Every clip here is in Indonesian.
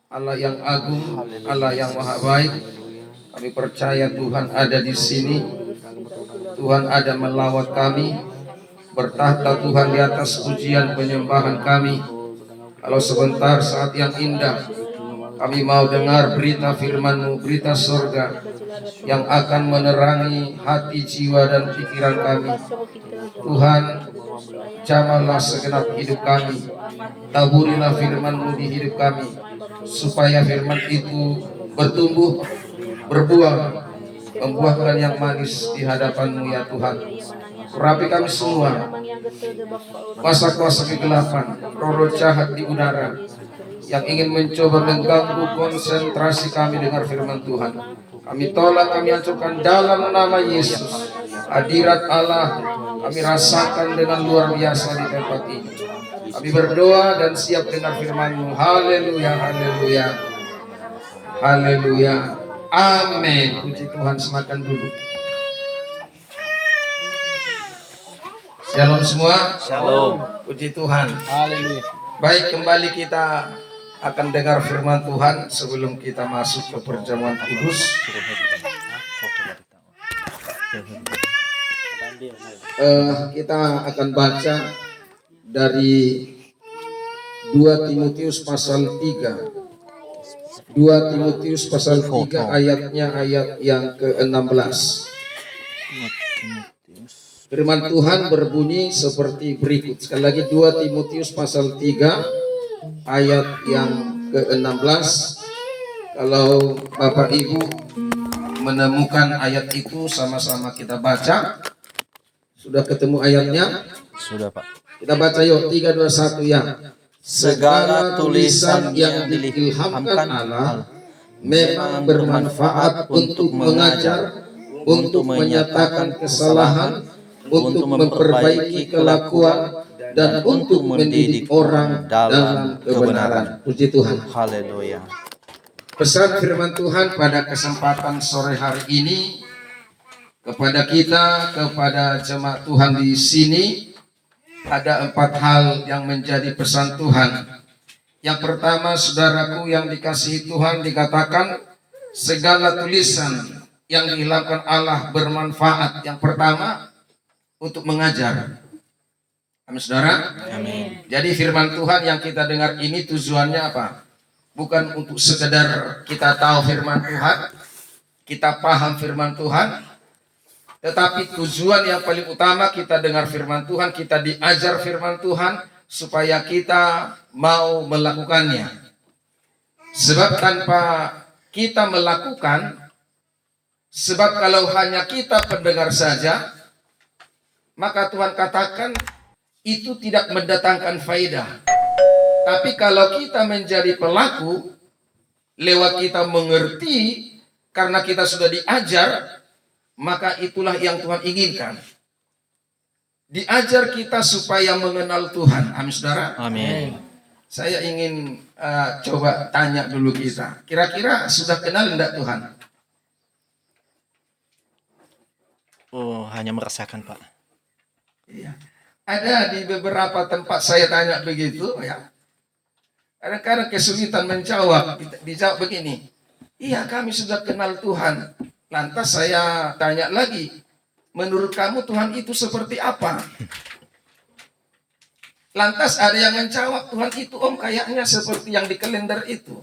Allah yang agung, Allah yang maha baik. Kami percaya Tuhan ada di sini. Tuhan ada melawat kami. Bertahta Tuhan di atas pujian penyembahan kami. Kalau sebentar saat yang indah, kami mau dengar berita firman-Mu, berita surga yang akan menerangi hati, jiwa, dan pikiran kami. Tuhan, jamahlah segenap hidup kami. Taburilah firman-Mu di hidup kami, supaya firman itu bertumbuh, berbuah, membuahkan yang manis di hadapan-Mu ya Tuhan. Urapi kami semua, kuasa-kuasa kegelapan, roh-roh jahat di udara yang ingin mencoba mengganggu konsentrasi kami dengar firman Tuhan. Kami tolak, kami hancurkan dalam nama Yesus. Hadirat Allah kami rasakan dengan luar biasa di tempat ini. Kami berdoa dan siap dengar firman-Mu. Haleluya, haleluya, haleluya. Amin. Puji Tuhan, silakan duduk. Shalom semua. Shalom. Puji Tuhan. Haleluya. Baik, kembali kita akan dengar firman Tuhan sebelum kita masuk ke perjamuan kudus. Kita akan baca dari 2 Timotius pasal 3. 2 Timotius pasal 3 ayatnya ayat yang ke-16. Firman Tuhan berbunyi seperti berikut. Sekali lagi 2 Timotius pasal 3 ayat yang ke-16. Kalau Bapak Ibu menemukan ayat itu, sama-sama kita baca. Sudah ketemu ayatnya? Sudah, Pak. Kita baca yuk, 3, 2, 1 ya. Segala tulisan yang diilhamkan Allah memang bermanfaat untuk mengajar, untuk menyatakan kesalahan, untuk memperbaiki kelakuan, dan untuk mendidik orang dalam kebenaran. Puji Tuhan. Haleluya. Pesan firman Tuhan pada kesempatan sore hari ini kepada kita, kepada jemaat Tuhan di sini, ada 4 hal yang menjadi pesan Tuhan. Yang pertama, saudaraku yang dikasihi Tuhan, dikatakan segala tulisan yang dihilangkan Allah bermanfaat. Yang pertama, untuk mengajar. Amin, saudara. Amin. Jadi firman Tuhan yang kita dengar ini tujuannya apa? Bukan untuk sekedar kita tahu firman Tuhan, kita paham firman Tuhan, tetapi tujuan yang paling utama kita dengar firman Tuhan, kita diajar firman Tuhan supaya kita mau melakukannya. Sebab tanpa kita melakukan, sebab kalau hanya kita pendengar saja, maka Tuhan katakan itu tidak mendatangkan faedah. Tapi kalau kita menjadi pelaku, lewat kita mengerti, karena kita sudah diajar, maka itulah yang Tuhan inginkan. Diajar kita supaya mengenal Tuhan. Amin, saudara. Amin. Saya ingin coba tanya dulu kita. Kira-kira sudah kenal enggak Tuhan? Oh, hanya merasakan, Pak. Iya. Ada di beberapa tempat saya tanya begitu ya. Kadang-kadang kesulitan menjawab. Dijawab begini. Iya, kami sudah kenal Tuhan. Lantas saya tanya lagi, menurut kamu Tuhan itu seperti apa? Lantas ada yang menjawab, Tuhan itu om kayaknya seperti yang di kalender itu.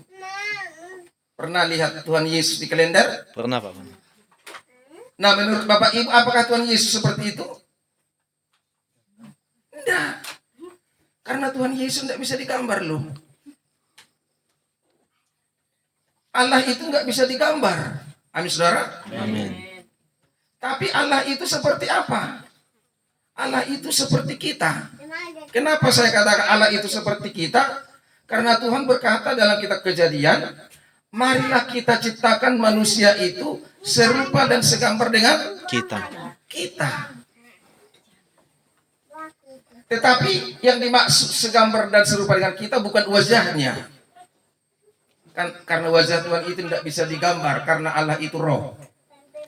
Pernah lihat Tuhan Yesus di kalender? Pernah, Pak. Nah, menurut Bapak Ibu, apakah Tuhan Yesus seperti itu? Tidak. Karena Tuhan Yesus tidak bisa digambar loh. Allah itu nggak bisa digambar. Amin, saudara. Amin. Tapi Allah itu seperti apa? Allah itu seperti kita. Kenapa saya katakan Allah itu seperti kita? Karena Tuhan berkata dalam kitab Kejadian, marilah kita ciptakan manusia itu serupa dan segambar dengan kita. Tetapi yang dimaksud segambar dan serupa dengan kita bukan wajahnya. Karena wajah Tuhan itu tidak bisa digambar, karena Allah itu roh.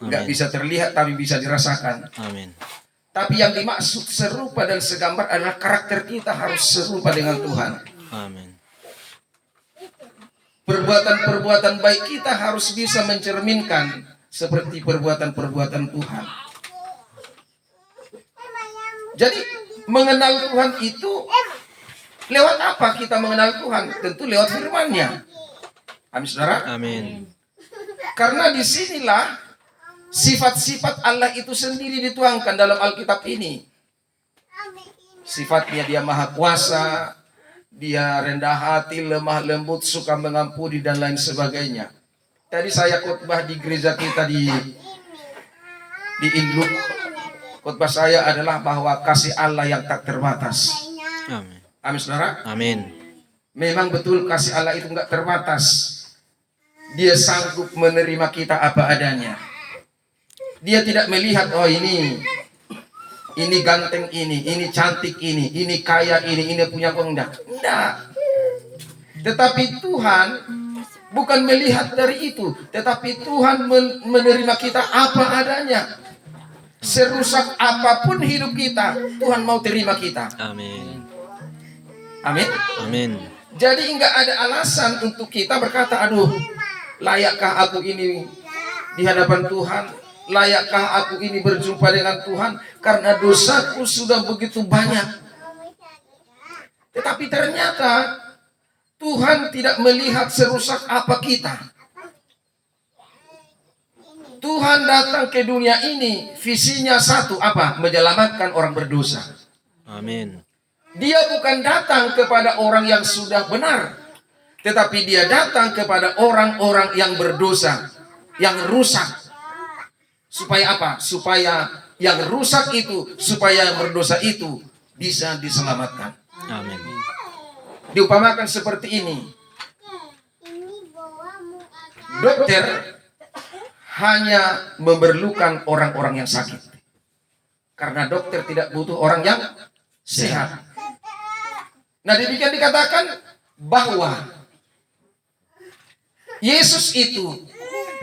Tidak bisa terlihat tapi bisa dirasakan. Amin. Tapi yang dimaksud serupa dan segambar adalah karakter kita harus serupa dengan Tuhan. Amin. perbuatan-perbuatan baik kita harus bisa mencerminkan seperti perbuatan-perbuatan Tuhan. Jadi mengenal Tuhan itu lewat apa kita mengenal Tuhan? Tentu lewat firman-Nya. Amin, saudara. Amin. Karena disinilah sifat-sifat Allah itu sendiri dituangkan dalam Alkitab ini. Sifatnya dia maha kuasa, dia rendah hati, lemah lembut, suka mengampuni dan lain sebagainya. Tadi saya khotbah di gereja kita di Induk. Khotbah saya adalah bahwa kasih Allah yang tak terbatas. Amin. Amin, saudara. Amin. Memang betul kasih Allah itu enggak terbatas. Dia sanggup menerima kita apa adanya. Dia tidak melihat, oh ini ganteng ini cantik ini kaya ini punya uang. Enggak. Tetapi Tuhan bukan melihat dari itu, tetapi Tuhan menerima kita apa adanya. Serusak apapun hidup kita, Tuhan mau terima kita. Amin. Amin. Amin. Jadi enggak ada alasan untuk kita berkata, aduh, layakkah aku ini di hadapan Tuhan? Layakkah aku ini berjumpa dengan Tuhan? Karena dosaku sudah begitu banyak. Tetapi ternyata Tuhan tidak melihat serusak apa kita. Tuhan datang ke dunia ini, visinya satu, apa? Menyelamatkan orang berdosa. Amin. Dia bukan datang kepada orang yang sudah benar, tetapi dia datang kepada orang-orang yang berdosa, yang rusak. Supaya apa? Supaya yang rusak itu, supaya yang berdosa itu bisa diselamatkan. Amin. Diumpamakan seperti ini. Dokter hanya memerlukan orang-orang yang sakit. Karena dokter tidak butuh orang yang sehat. Nah, demikian dikatakan bahwa Yesus itu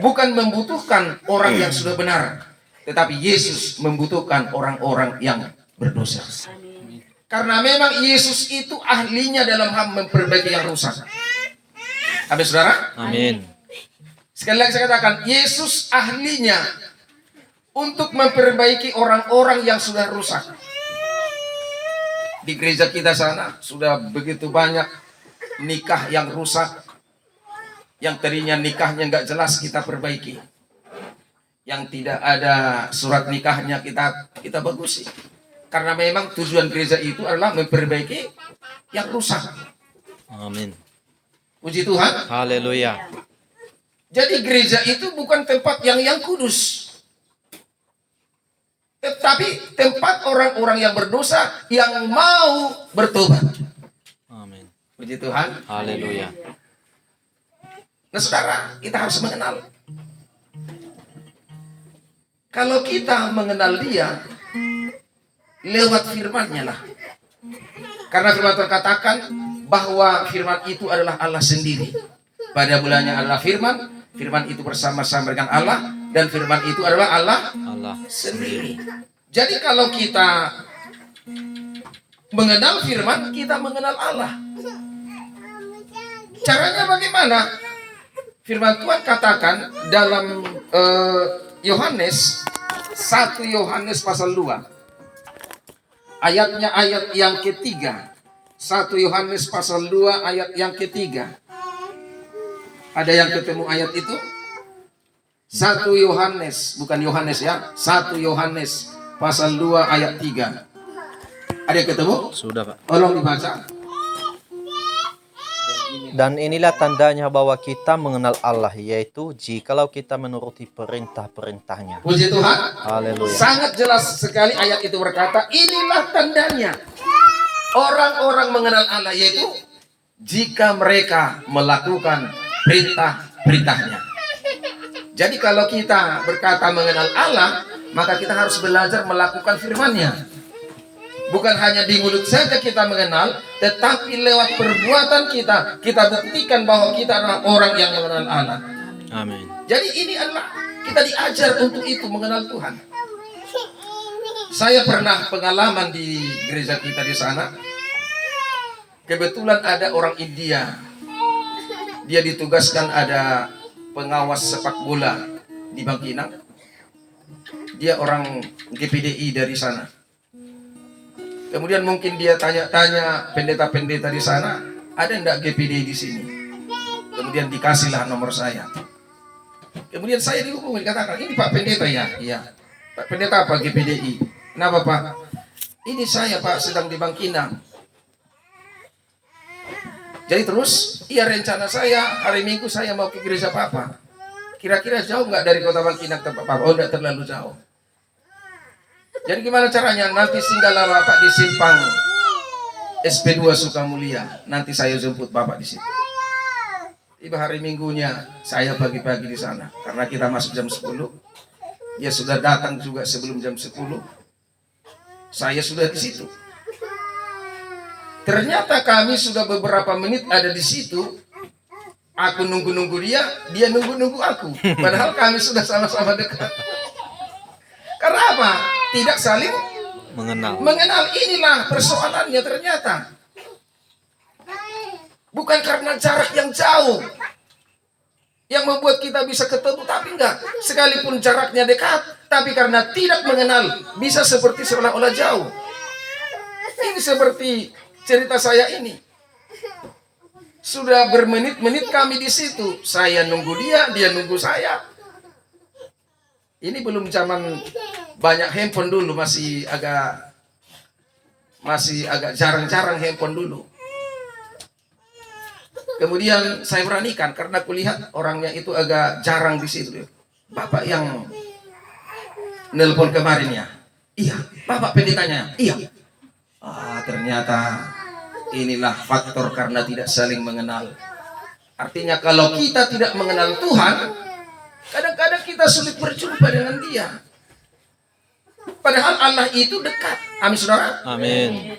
bukan membutuhkan orang yang sudah benar, tetapi Yesus membutuhkan orang-orang yang berdosa. Karena memang Yesus itu ahlinya dalam hal memperbaiki yang rusak. Amin, saudara? Amin. Sekali lagi saya katakan, Yesus ahlinya untuk memperbaiki orang-orang yang sudah rusak. Di gereja kita sana sudah begitu banyak nikah yang rusak. Yang tadinya nikahnya nggak jelas kita perbaiki. Yang tidak ada surat nikahnya kita bagusi. Karena memang tujuan gereja itu adalah memperbaiki yang rusak. Amin. Puji Tuhan. Haleluya. Jadi gereja itu bukan tempat yang kudus. Tetapi tempat orang-orang yang berdosa yang mau bertobat. Amin. Puji Tuhan. Haleluya. Nah, saudara, kita harus mengenal. Kalau kita mengenal dia lewat firman-Nya lah. Karena firman Tuhan katakan bahwa firman itu adalah Allah sendiri. Pada mulanya adalah firman, firman itu bersama-sama dengan Allah, dan firman itu adalah Allah sendiri. Jadi kalau kita mengenal firman, kita mengenal Allah. Caranya bagaimana? Firman Tuhan katakan dalam Yohanes 1 Yohanes pasal 2. Ayatnya ayat yang ketiga. 1 Yohanes pasal 2 ayat yang ketiga. Ada yang ketemu ayat itu? 1 Yohanes, bukan Yohanes ya. 1 Yohanes pasal 2 ayat 3. Ada yang ketemu? Sudah, Pak. Tolong dibaca. Dan inilah tandanya bahwa kita mengenal Allah, yaitu jikalau kita menuruti perintah-perintahnya. Puji Tuhan. Haleluya. Sangat jelas sekali ayat itu berkata, inilah tandanya orang-orang mengenal Allah, yaitu jika mereka melakukan perintah-perintahnya. Jadi kalau kita berkata mengenal Allah, maka kita harus belajar melakukan firman-Nya. Bukan hanya di mulut saja kita mengenal, tetapi lewat perbuatan kita buktikan bahwa kita adalah orang yang mengenal Allah. Amin. Jadi ini adalah kita diajar untuk itu, mengenal Tuhan. Saya pernah pengalaman di gereja kita di sana. Kebetulan ada orang India dia ditugaskan ada pengawas sepak bola di Bangkinang. Dia orang GPDI dari sana. Kemudian mungkin dia tanya-tanya pendeta-pendeta di sana, ada enggak GPDI di sini? Kemudian dikasihlah nomor saya. Kemudian saya dihubungi, katakan, ini Pak Pendeta ya? Iya. Pak Pendeta apa GPDI? Kenapa Pak? Ini saya Pak sedang di Bangkinang. Jadi terus, iya rencana saya hari Minggu saya mau ke gereja Papa. Kira-kira jauh nggak dari kota Bangkinang tempat Papa? Oh, nggak terlalu jauh. Jadi gimana caranya? Nanti singgahlah Bapak di simpang SP2 Sukamulia. Nanti saya jemput Bapak di situ. Tiba hari Minggunya, saya pagi-pagi di sana. Karena kita masuk jam 10. Dia sudah datang juga sebelum jam 10. Saya sudah di situ. Ternyata kami sudah beberapa menit ada di situ. Aku nunggu-nunggu dia, dia nunggu-nunggu aku. Padahal kami sudah sama-sama dekat. Karena apa? Tidak saling mengenal. Inilah persoalannya ternyata. Bukan karena jarak yang jauh yang membuat kita bisa ketemu, tapi enggak. Sekalipun jaraknya dekat, tapi karena tidak mengenal, bisa seperti seolah-olah jauh. Ini seperti cerita saya ini. Sudah bermenit-menit kami di situ. Saya nunggu dia, dia nunggu saya. Ini belum zaman banyak handphone dulu, masih agak jarang-jarang handphone dulu. Kemudian saya beranikan karena kulihat orangnya itu agak jarang di situ. Bapak yang nelpon kemarin ya? Iya. Bapak pendetanya? Iya. Ternyata inilah faktor karena tidak saling mengenal. Artinya kalau kita tidak mengenal Tuhan, kadang-kadang kita sulit berjumpa dengan Dia. Padahal Allah itu dekat. Amin saudara? Amin.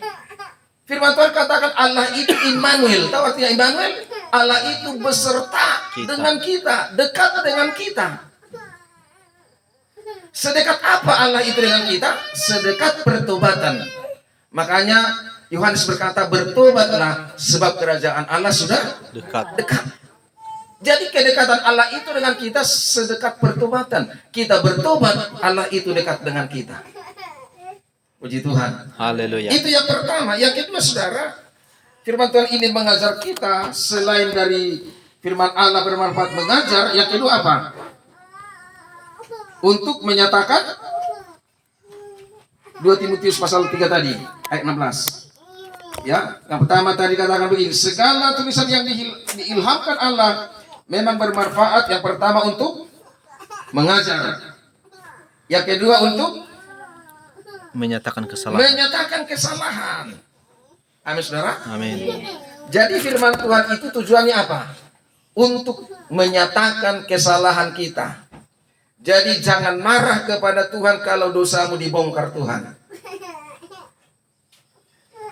Firman Tuhan katakan Allah itu Immanuel. Tahu artinya Immanuel? Allah itu beserta dengan kita, dekat dengan kita. Sedekat apa Allah itu dengan kita? Sedekat pertobatan. Makanya Yohanes berkata, bertobatlah sebab kerajaan Allah sudah dekat. Jadi kedekatan Allah itu dengan kita sedekat pertobatan. Kita bertobat, Allah itu dekat dengan kita. Puji Tuhan. Haleluya. Itu yang pertama. Yang kedua saudara, firman Tuhan ini mengajar kita, selain dari firman Allah bermanfaat mengajar, yang kedua apa? Untuk menyatakan 2 Timotius pasal 3 tadi, ayat 16. Ya, yang pertama tadi katakan begini, segala tulisan yang diilhamkan Allah memang bermanfaat. Yang pertama untuk mengajar. Yang kedua untuk Menyatakan kesalahan. Amin saudara. Amin. Jadi firman Tuhan itu tujuannya apa? Untuk menyatakan kesalahan kita. Jadi jangan marah kepada Tuhan kalau dosamu dibongkar Tuhan.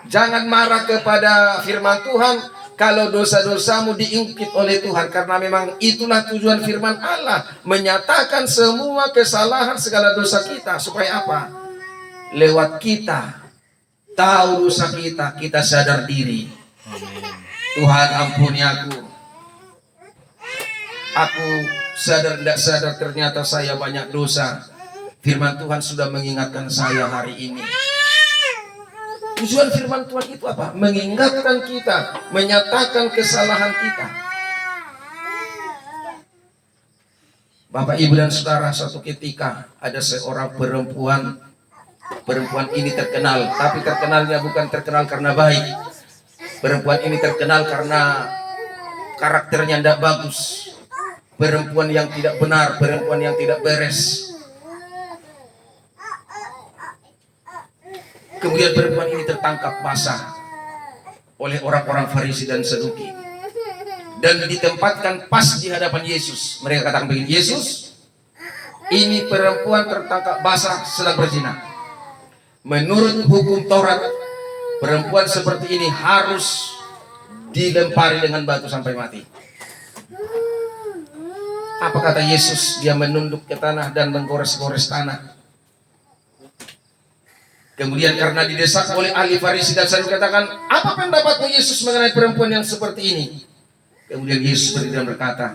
Jangan marah kepada firman Tuhan kalau dosa-dosamu diungkit oleh Tuhan. Karena memang itulah tujuan firman Allah. Menyatakan semua kesalahan segala dosa kita. Supaya apa? Lewat kita tahu dosa kita, kita sadar diri. Tuhan ampuni aku. Aku sadar tidak sadar ternyata saya banyak dosa. Firman Tuhan sudah mengingatkan saya hari ini. Tujuan firman Tuhan itu apa? Mengingatkan kita, menyatakan kesalahan kita. Bapak, Ibu, dan Saudara, suatu ketika ada seorang perempuan. Perempuan ini terkenal, tapi terkenalnya bukan terkenal karena baik. Perempuan ini terkenal karena karakternya tidak bagus. Perempuan yang tidak benar, perempuan yang tidak beres. Kemudian perempuan ini tertangkap basah oleh orang-orang Farisi dan Saduki. Dan ditempatkan pas di hadapan Yesus. Mereka katakan begini, Yesus, ini perempuan tertangkap basah sedang berzina. Menurut hukum Taurat, perempuan seperti ini harus dilempari dengan batu sampai mati. Apa kata Yesus? Dia menunduk ke tanah dan menggores-gores tanah. Kemudian karena didesak oleh ahli Farisi dan Saduki, katakan, apa pendapatmu Yesus mengenai perempuan yang seperti ini? Kemudian Yesus berdiri dan berkata,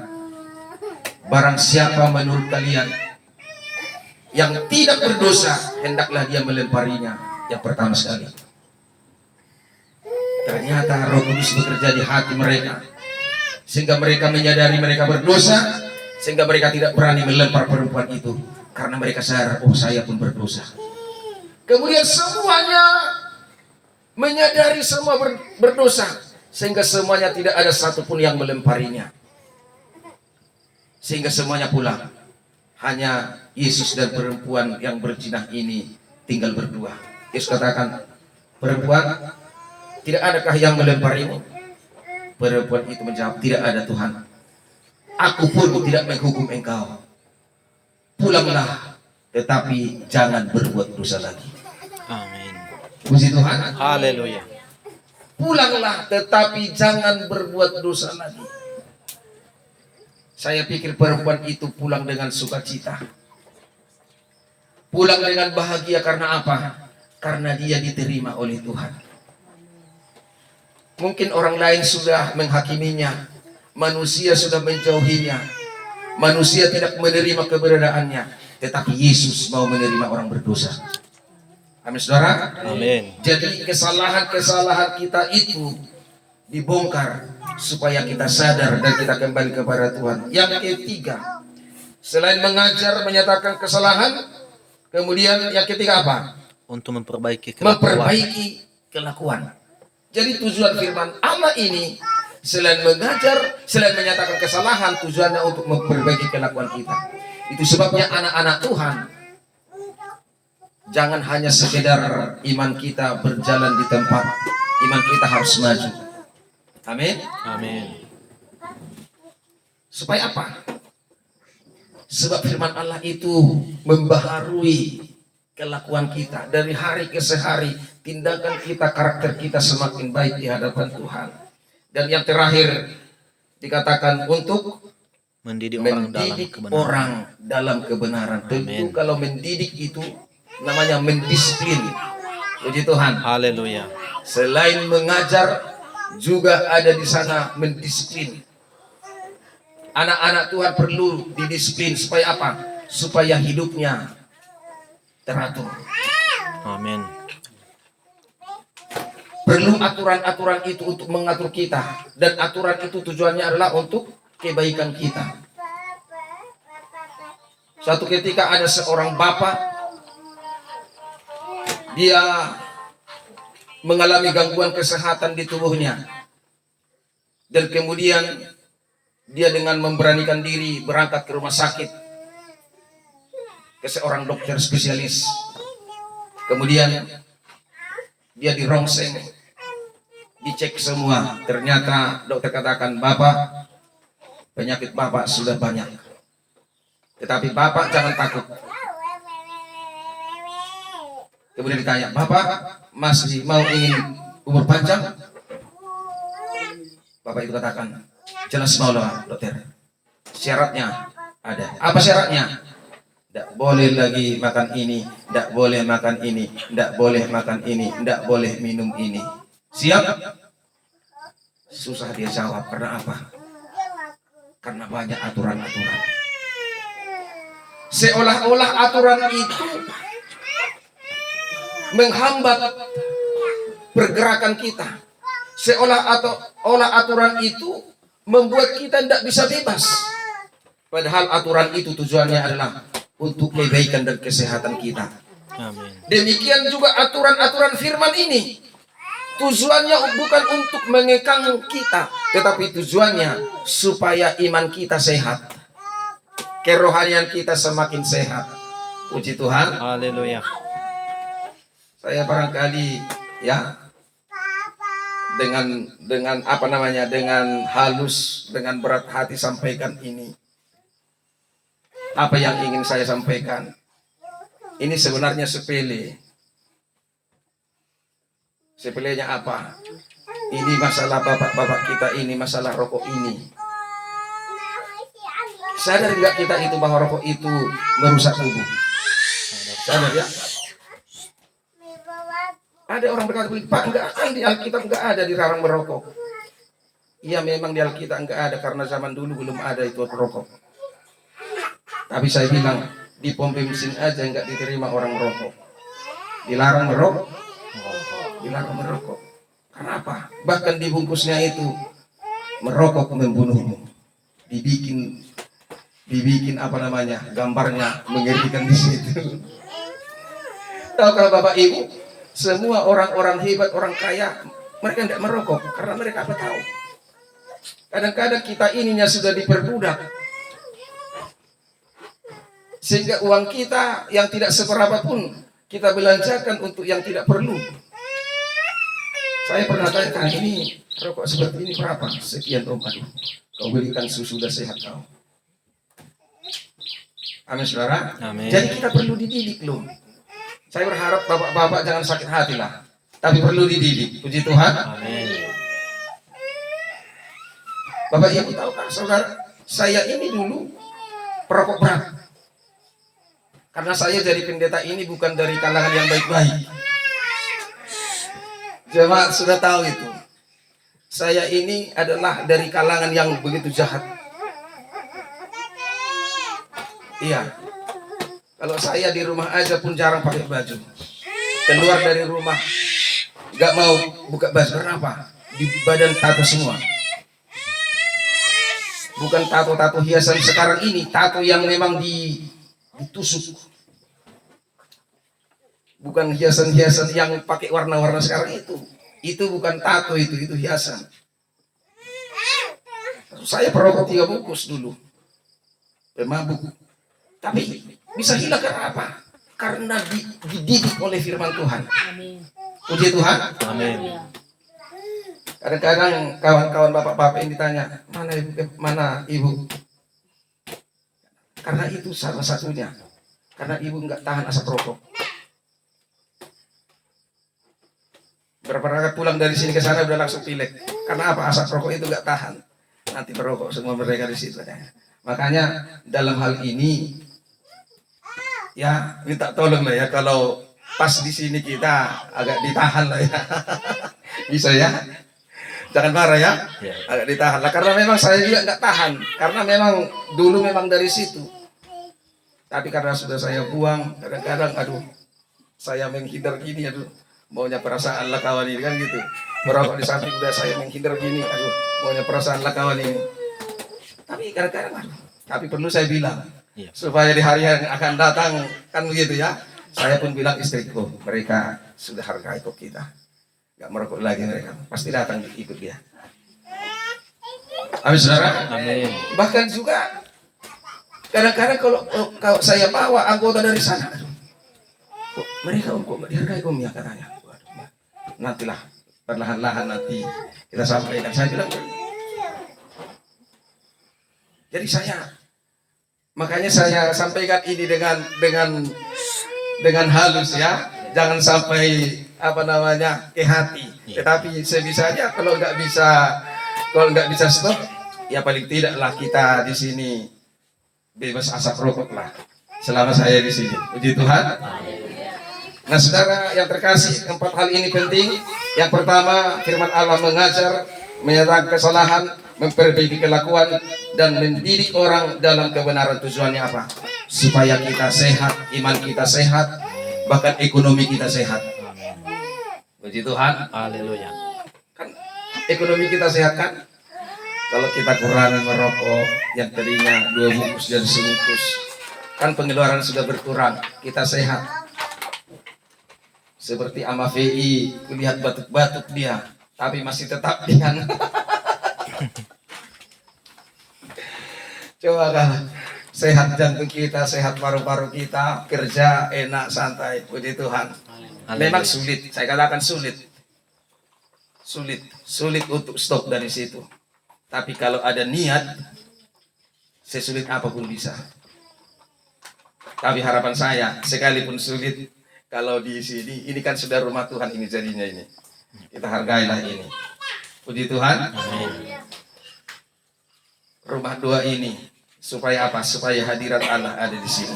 barang siapa menurut kalian yang tidak berdosa, hendaklah dia melemparinya yang pertama sekali. Ternyata Roh Kudus bekerja di hati mereka, sehingga mereka menyadari mereka berdosa, sehingga mereka tidak berani melempar perempuan itu, karena mereka sadar, oh saya pun berdosa. Kemudian semuanya menyadari semua berdosa, sehingga semuanya tidak ada satupun yang melemparinya. Sehingga semuanya pulang. Hanya Yesus dan perempuan yang berzina ini tinggal berdua. Yesus katakan, perempuan, tidak adakah yang melemparimu? Perempuan itu menjawab, tidak ada Tuhan. Aku pun tidak menghukum engkau. Pulanglah, tetapi jangan berbuat dosa lagi. Amin. Puji Tuhan. Haleluya. Pulanglah, tetapi jangan berbuat dosa lagi. Saya pikir perempuan itu pulang dengan sukacita. Pulang dengan bahagia karena apa? Karena dia diterima oleh Tuhan. Mungkin orang lain sudah menghakiminya, manusia sudah menjauhinya, manusia tidak menerima keberadaannya, tetapi Yesus mau menerima orang berdosa. Amin, saudara. Amin. Jadi kesalahan-kesalahan kita itu dibongkar supaya kita sadar dan kita kembali kepada Tuhan. Yang ketiga, selain mengajar, menyatakan kesalahan, kemudian yang ketiga apa? Untuk memperbaiki kelakuan. Memperbaiki kelakuan. Jadi tujuan firman Allah ini selain mengajar, selain menyatakan kesalahan, tujuannya untuk memperbaiki kelakuan kita. Itu sebabnya anak-anak Tuhan, jangan hanya sekedar iman kita berjalan di tempat, iman kita harus maju. Amin. Amin. Supaya apa? Sebab firman Allah itu membaharui kelakuan kita dari hari ke hari, tindakan kita, karakter kita semakin baik di hadapan Tuhan. Dan yang terakhir dikatakan untuk Mendidik orang dalam kebenaran. Tentu kalau mendidik itu namanya mendisiplin. Puji Tuhan. Haleluya. Selain mengajar, juga ada di sana mendisiplin. Anak-anak Tuhan perlu didisiplin supaya apa? Supaya hidupnya teratur. Amin. Perlu aturan-aturan itu untuk mengatur kita, dan aturan itu tujuannya adalah untuk kebaikan kita. Suatu ketika ada seorang bapak, dia mengalami gangguan kesehatan di tubuhnya, dan kemudian dia dengan memberanikan diri berangkat ke rumah sakit ke seorang dokter spesialis. Kemudian dia dirongseng, dicek semua. Ternyata dokter katakan, bapak, penyakit bapak sudah banyak, tetapi bapak jangan takut. Kemudian ditanya, bapak masih mau ingin umur panjang? Bapak itu katakan, jelas mau lah dokter. Syaratnya ada. Apa syaratnya? Tidak boleh lagi makan ini, tidak boleh makan ini, tidak boleh makan ini, tidak boleh minum ini. Siap? Susah dia jawab. Karena apa? Karena banyak aturan-aturan. Seolah-olah aturan itu menghambat pergerakan kita. Seolah-olah aturan itu membuat kita tidak bisa bebas. Padahal aturan itu tujuannya adalah untuk kebaikan dan kesehatan kita. Amin. Demikian juga aturan-aturan firman ini. Tujuannya bukan untuk mengekang kita, tetapi tujuannya supaya iman kita sehat, kerohanian kita semakin sehat. Puji Tuhan. Haleluya. Saya barangkali ya dengan apa namanya, dengan halus, dengan berat hati sampaikan ini. Apa yang ingin saya sampaikan ini sebenarnya sepele. Sepelenya apa? Ini masalah bapak-bapak kita, ini masalah rokok ini. Sadar nggak kita itu bahwa rokok itu merusak tubuh? Sadar ya? Ada orang berkata, Pak, enggak, kan di Alkitab enggak ada dilarang merokok. Iya memang di Alkitab enggak ada karena zaman dulu belum ada itu rokok. Tapi saya bilang di pom bensin aja enggak diterima orang merokok. Dilarang merokok. Dilarang merokok. Kenapa? Bahkan dibungkusnya itu merokok membunuhmu. Dibikin apa namanya? Gambarnya mengerikan di situ. Tahukah Bapak Ibu, semua orang-orang hebat, orang kaya, mereka tidak merokok karena mereka apa tahu. Kadang-kadang kita ininya sudah diperbudak, sehingga uang kita yang tidak seberapa pun kita belanjakan untuk yang tidak perlu. Saya pernah tanya, ini rokok seperti ini berapa? Sekian om, aduh, kau belikan susu sudah sehat kau. Amin saudara. Amin. Jadi kita perlu dididik loh. Saya berharap bapak-bapak jangan sakit hati lah, tapi perlu dididik. Puji Tuhan. Amin. Bapak Ibu tahukah saudara, saya ini dulu perokok berat. Karena saya jadi pendeta ini bukan dari kalangan yang baik-baik. Jemaat sudah tahu itu. Saya ini adalah dari kalangan yang begitu jahat. Iya. Kalau saya di rumah aja pun jarang pakai baju. Keluar dari rumah gak mau buka baju. Kenapa? Di badan tato semua. Bukan tato-tato hiasan sekarang ini, tato yang memang ditusuk. Bukan hiasan-hiasan yang pakai warna-warna sekarang itu. Itu bukan tato, itu hiasan. Saya perokok 3 bungkus dulu. Pemabuk. Tapi bisa hilang karena apa? Karena dididik oleh firman Tuhan. Amin. Puji Tuhan. Amin. Kadang-kadang kawan-kawan bapak-bapak ini ditanya, mana ibu? Karena itu salah satunya. Karena ibu nggak tahan asap rokok. Berapa pulang dari sini ke sana udah langsung pilek. Karena apa? Asap rokok itu nggak tahan. Nanti berokok semua mereka di situ. Makanya dalam hal ini ya minta tolong lah ya, kalau pas di sini kita agak ditahan lah ya. Bisa ya, jangan marah ya, agak ditahan lah karena memang saya juga nggak tahan karena memang dulu memang dari situ, tapi karena sudah saya buang kadang-kadang aduh saya menghindar gini, aduh maunya perasaan lah kawan ini kan gitu, merokok di samping udah saya menghindar gini, aduh maunya perasaan lah kawan ini, tapi kadang-kadang aduh, tapi perlu saya bilang supaya di hari yang akan datang kan begitu ya. Saya pun bilang istriku, mereka sudah hargai kok kita, nggak merokok lagi mereka, pasti datang ikut dia. Amin saudara. Amin. Bahkan juga kadang-kadang kalau saya bawa anggota dari sana, aduh, kok mereka kok nggak dihargai om ya katanya. Waduh, nantilah perlahan-lahan nanti kita sampaikan. Saya bilang, jadi makanya saya sampaikan ini dengan halus ya, jangan sampai apa namanya ke hati. Tetapi sebisanya kalau nggak bisa stop, ya paling tidaklah kita di sini bebas asap rokok lah selama saya di sini. Puji Tuhan. Nah saudara yang terkasih, 4 hal ini penting. Yang pertama, firman Allah mengajar, menyatakan kesalahan, memperbaiki kelakuan, dan mendidik orang dalam kebenaran. Tujuannya apa? Supaya kita sehat, iman kita sehat, bahkan ekonomi kita sehat. Puji Tuhan. Haleluya. Kan ekonomi kita sehat kan? Kalau kita kurangi merokok yang tadinya 2 bungkus jadi sebungkus, kan pengeluaran sudah berkurang, kita sehat. Seperti Ama VI, kulihat batuk-batuk dia, tapi masih tetap dengan coba kan, sehat jantung kita, sehat paru-paru kita, kerja enak, santai. Puji Tuhan. Memang sulit, saya katakan sulit untuk stop dari situ. Tapi kalau ada niat, sesulit apapun bisa. Tapi harapan saya, sekalipun sulit, kalau di sini, ini kan sudah rumah Tuhan ini jadinya ini. Kita hargailah ini. Puji Tuhan. Amin. Rumah doa ini supaya apa? Supaya hadirat Allah ada di sini.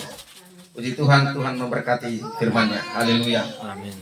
Puji Tuhan, Tuhan memberkati firman-Nya. Haleluya. Amin.